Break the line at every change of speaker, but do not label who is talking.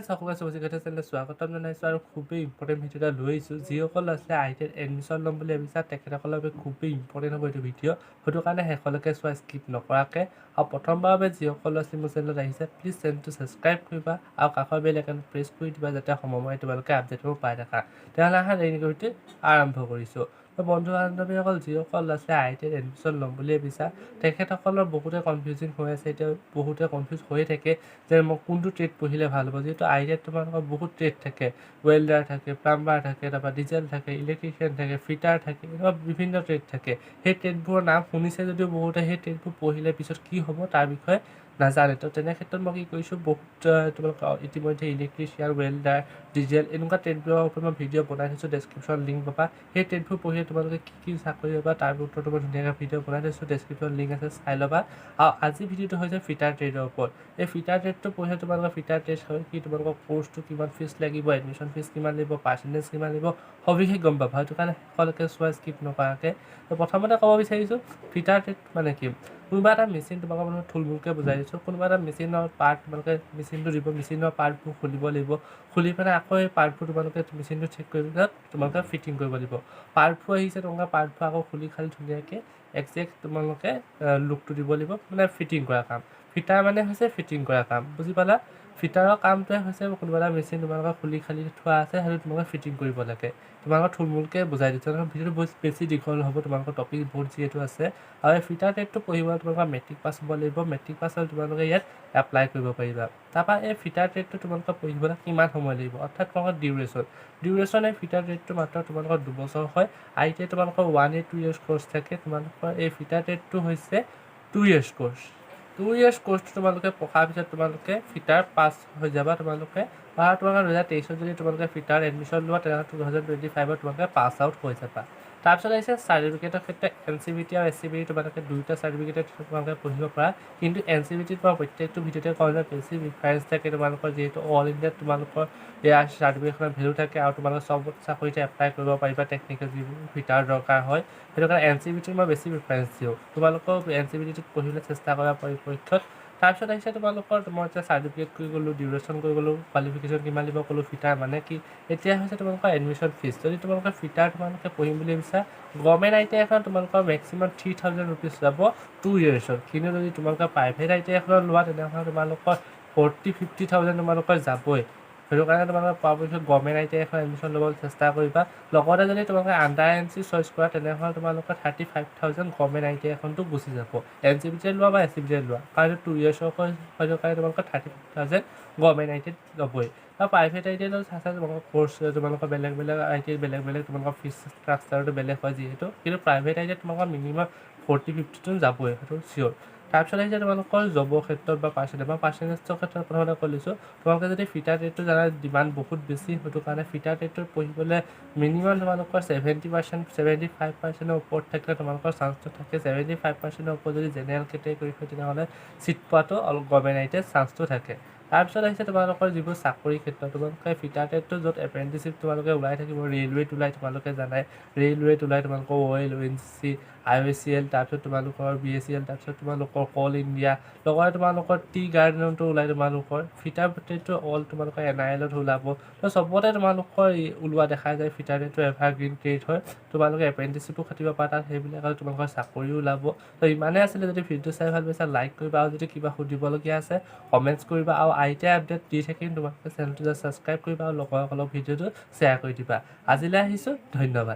সকলোকে চবজিঘাটে চেনেলে স্বাগতম জনাইছোঁ আৰু খুবেই ইম্পৰ্টেণ্ট ভিডিঅ' এটা লৈ আহিছোঁ। যিসকল ল'ৰা ছোৱালীয়ে ITIত এডমিশ্যন ল'ম বুলি ভাবিছা তেখেতসকলৰ বাবে খুবেই ইম্পৰ্টেণ্ট হ'ব এইটো ভিডিঅ'। সেইটো কাৰণে শেষলৈকে চোৱা স্কিপ নকৰাকৈ। আৰু প্ৰথমবাৰৰ বাবে যিসকল ল'ৰা ছোৱালী মোৰ চেনেলত আহিছে প্লিজ চেনেলটো ছাবস্ক্ৰাইব কৰিবা আৰু কাষৰ বেল আইকন প্ৰেছ কৰি দিবা যাতে সময়মতে তোমালোকে আপডেটবোৰ পাই থাকা। তেতিয়াহ'লে আহা দেৰি নকৰি আৰম্ভ কৰিছোঁ। বন্ধু বান্ধৱীসকল যিসকল ল'ৰা ছোৱালীয়ে ITIত এডমিশ্যন ল'ম বুলি ভাবিছা তেখেতসকলৰ বহুতে কনফিউজিং হৈ আছে। এতিয়া বহুতে কনফিউজ হৈয়ে থাকে যে মই কোনটো ট্ৰেড পঢ়িলে ভাল হ'ব। যিহেতু ITIত তোমালোকৰ বহুত ট্ৰেড থাকে, ৱেল্ডাৰ থাকে, প্লাম্বাৰ থাকে, তাৰপৰা ডিজেল থাকে, ইলেক্ট্ৰিচিয়ান থাকে, ফিটাৰ থাকে, এনেকুৱা বিভিন্ন ট্ৰেড থাকে। সেই ট্ৰেডবোৰৰ নাম শুনিছে যদিও বহুতে সেই ট্ৰেডবোৰ পঢ়িলে পিছত কি হ'ব তাৰ বিষয়ে নাজানে। তো তেনে ক্ষেত্ৰত মই কি কৰিছোঁ, বহুত তোমালোকৰ ইতিমধ্যে ইলেক্ট্ৰিচিয়ান, ৱেল্ডাৰ, ডিজেল এনেকুৱা ট্ৰেডবোৰৰ ওপৰত মই ভিডিঅ' বনাই থৈছোঁ, ডেছক্ৰিপশ্যন লিংক পাবা। সেই ট্ৰেডবোৰ পঢ়িলে তোমালোকে কি চাকৰি পাবা তাৰ উত্তৰটো মই ধুনীয়াকৈ ভিডিঅ' বনাই থৈছোঁ, ডেছক্ৰিপশ্যন লিংক আছে চাই ল'বা। আৰু আজি ভিডিঅ'টো হৈছে ফিটাৰ ট্ৰেডৰ ওপৰত। এই ফিটাৰ ট্ৰেডটো পঢ়িলে তোমালোকৰ ফিটাৰ ট্ৰেড হয় কি, তোমালোকৰ কোৰ্চটো কিমান ফিজ লাগিব, এডমিশ্যন ফিজ কিমান লাগিব, পাৰ্চেণ্টেজ কিমান লাগিব, সবিশেষ গম পাবা। সেইটো কাৰণে শেষলৈকে চোৱা স্কিপ নকৰাকৈ। তো প্ৰথমতে ক'ব বিচাৰিছোঁ ফিটাৰ ট্ৰেড মানে কি। কোনোবা এটা মেচিন তোমালোকৰ মানে থুলমূলকৈ বুজাই দিছোঁ। কোনোবা এটা মেচিনৰ পাৰ্ট তোমালোকে মেচিনটো দিব, মেচিনৰ পাৰ্টবোৰ খুলিব লাগিব। খুলি পেলাই আকৌ এই পাৰ্টবোৰ তোমালোকে মেচিনটো চেক কৰি পেলাই তোমালোকে ফিটিং কৰিব লাগিব। পাৰ্টবোৰ আহিছে, তোমালোকে পাৰ্টবোৰ আকৌ খুলি খালি ধুনীয়াকৈ একজেক্ট তোমালোকে লুকটো দিব লাগিব, মানে ফিটিং কৰা কাম। ফিটাৰ মানে হৈছে ফিটিং কৰা কাম, বুজি পালা? ফিটাৰৰ কামটোৱে হৈছে কোনোবা এটা মেচিন তোমালোকৰ খুলি খালি থোৱা আছে, সেইটো তোমালোকে ফিটিং কৰিব লাগে। তোমালোকৰ থুলমূলকৈ বুজাই দিছোঁ। ভিডিঅ'টো বহুত বেছি দীঘল হ'ব, তোমালোকৰ টপিক বহুত যিহেতু আছে। আৰু এই ফিটাৰ ট্ৰেডটো পঢ়িবলৈ তোমালোকৰ মেট্ৰিক পাছ হ'ব লাগিব। মেট্ৰিক পাছ হ'লে তোমালোকে ইয়াত এপ্লাই কৰিব পাৰিবা। তাৰপৰা এই ফিটাৰ ট্ৰেডটো তোমালোকৰ পঢ়িবলৈ কিমান সময় লাগিব, অৰ্থাৎ তোমালোকৰ ডিউৰেশ্যন এই ফিটাৰ ট্ৰেডটো মাত্ৰ তোমালোকৰ 2 বছৰ হয়। ITIত তোমালোকৰ 1 year 2 years কোৰ্চ থাকে। তোমালোকৰ এই ফিটাৰ ট্ৰেডটো হৈছে 2 years কোৰ্চ। 2 years কোৰ্চটো তোমালোকে পঢ়াৰ পিছত তোমালোকে ফিটাৰ পাছ হৈ যাবা তোমালোকে। বা তোমালোকে 2023 যদি তোমালোকে ফিটাৰ এডমিশ্যন লোৱা তেনেহ'লে 2025 তোমালোকে পাছ আউট হৈ যাবা। তাৰপিছত আহিছে চাৰ্টিফিকেটৰ ক্ষেত্ৰত NCVT আৰু SCVT তোমালোকে দুয়োটা চাৰ্টিফিকেটে তোমালোকে পঢ়িব পাৰা। কিন্তু NCVTত মই প্ৰত্যেকটো ভিডিঅ'তে কওঁ যে বেছি প্ৰিফাৰেঞ্চ থাকে তোমালোকৰ, যিহেতু অল ইণ্ডিয়াত তোমালোকৰ ইয়াৰ চাৰ্টিফিকেটখনৰ ভেলু থাকে আৰু তোমালোকে চব চাকৰিতে এপ্লাই কৰিব পাৰিবা টেকনিকেল যিবোৰ ফিটাৰ দৰকাৰ হয়। সেইটো কাৰণে NCVTত মই বেছি প্ৰিফাৰেঞ্চ দিওঁ। তোমালোকেও NCVTত পঢ়িবলৈ চেষ্টা কৰা পৰীক্ষাত। তাৰপিছত আহিছে তোমালোকৰ, মই এতিয়া চাৰ্টিফিকেট কৰি গ'লোঁ, ডিউৰেশ্যন কৰি গ'লোঁ, কোৱালিফিকেশ্যন কিমান দিব ক'লোঁ, ফিটাৰ মানে কি। এতিয়া হৈছে তোমালোকৰ এডমিশ্যন ফিজ। যদি তোমালোকে ফিটাৰ তোমালোকে পঢ়িম বুলি বিচাৰা, গভৰ্ণমেণ্ট ITI এখন তোমালোকৰ মেক্সিমাম 3000 rupees যাব 2 yearsত। কিন্তু যদি তোমালোকে প্ৰাইভেট ITI এখনত লোৱা তেনেহ'লে তোমালোকৰ 40-50,000 তোমালোকৰ যাবই। সেইটো কাৰণে তোমালোকে পৰাপক্ষত গভৰ্ণমেণ্ট ITI এখন এডমিশ্যন ল'বলৈ চেষ্টা কৰিবা। লগতে যদি তোমালোকে আণ্ডাৰ NC চইচ কৰা তেনেহ'লে তোমালোকৰ 35,000 গভৰ্ণমেণ্ট ITI এখনটো গুচি যাব। NCVT লোৱা বা SCVT লোৱা, কাৰণ 2 yearsৰ সেইটো কাৰণে তোমালোকৰ 35,000 গভৰ্ণমেণ্ট ITIত ল'বই। আৰু প্ৰাইভেট ITI আছে তোমালোকৰ কোৰ্চ, তোমালোকৰ বেলেগ ITIত বেলেগ তোমালোকৰ ফিজ ষ্ট্ৰাকচাৰটো বেলেগ হয় যিহেতু। কিন্তু প্ৰাইভেট ITIত তোমালোকৰ মিনিমাম 40-50 যাবই, সেইটো চিয়'ৰ। তাৰপিছত আহিছে তোমালোকৰ জবৰ ক্ষেত্ৰত বা পাৰ্চেণ্টেজৰ ক্ষেত্ৰত প্ৰথমতে কৈ লৈছোঁ। তোমালোকে যদি ফিটাৰ ট্ৰেডটো জানা ডিমাণ্ড বহুত বেছি, সেইটো কাৰণে ফিটাৰ ট্ৰেডটোত পঢ়িবলৈ মিনিমাম তোমালোকৰ 70%, 75%ৰ ওপৰত থাকিলে তোমালোকৰ চান্সটো থাকে। 75%ৰ ওপৰত যদি জেনেৰেল কেটেগৰী হয় তেনেহ'লে চিট পোৱাটো অলপ গভৰ্ণমেণ্ট ITIত চান্সটো থাকে। তাৰপিছত আহিছে তোমালোকৰ যিবোৰ চাকৰিৰ ক্ষেত্ৰত, তোমালোকে ফিটাৰ ট্ৰেডটো য'ত এপ্ৰেণ্টিছশ্বিপ তোমালোকে ওলাই থাকিব, ৰেলৱেত ওলাই তোমালোকে জানাই, ৰেলৱেত ওলাই তোমালোকৰ OIL, ONGC, IOCL, তাৰপিছত তোমালোকৰ BACL, তাৰপিছত তোমালোকৰ অল ইণ্ডিয়া, লগতে তোমালোকৰ টি গাৰ্ডেনতো ওলাই তোমালোকৰ ফিটাৰ ট্ৰেডটো অল তোমালোকৰ NILত ওলাব। তো চবতে তোমালোকৰ ওলোৱা দেখা যায়। ফিটাৰ ট্ৰেডটো এভাৰগ্ৰীণ ট্ৰেড হয়। তোমালোকে এপ্ৰেণ্টিছশ্বিপো খাটিব পাৰা তাত, সেইবিলাকত তোমালোকৰ চাকৰিও ওলাব। তো ইমানেই আছিলে। যদি ভিডিঅ'টো চাই ভাল পাইছা লাইক কৰিবা, আৰু যদি কিবা সুধিবলগীয়া আছে কমেণ্টছ কৰিবা। আৰু ITI আপডেট দি থাকিম, তোমালোকে চেনেলটো ছাবস্ক্ৰাইব কৰিবা আৰু লগৰসকলক ভিডিঅ'টো শ্বেয়াৰ কৰি দিবা। আজিলৈ আহিছোঁ, ধন্যবাদ।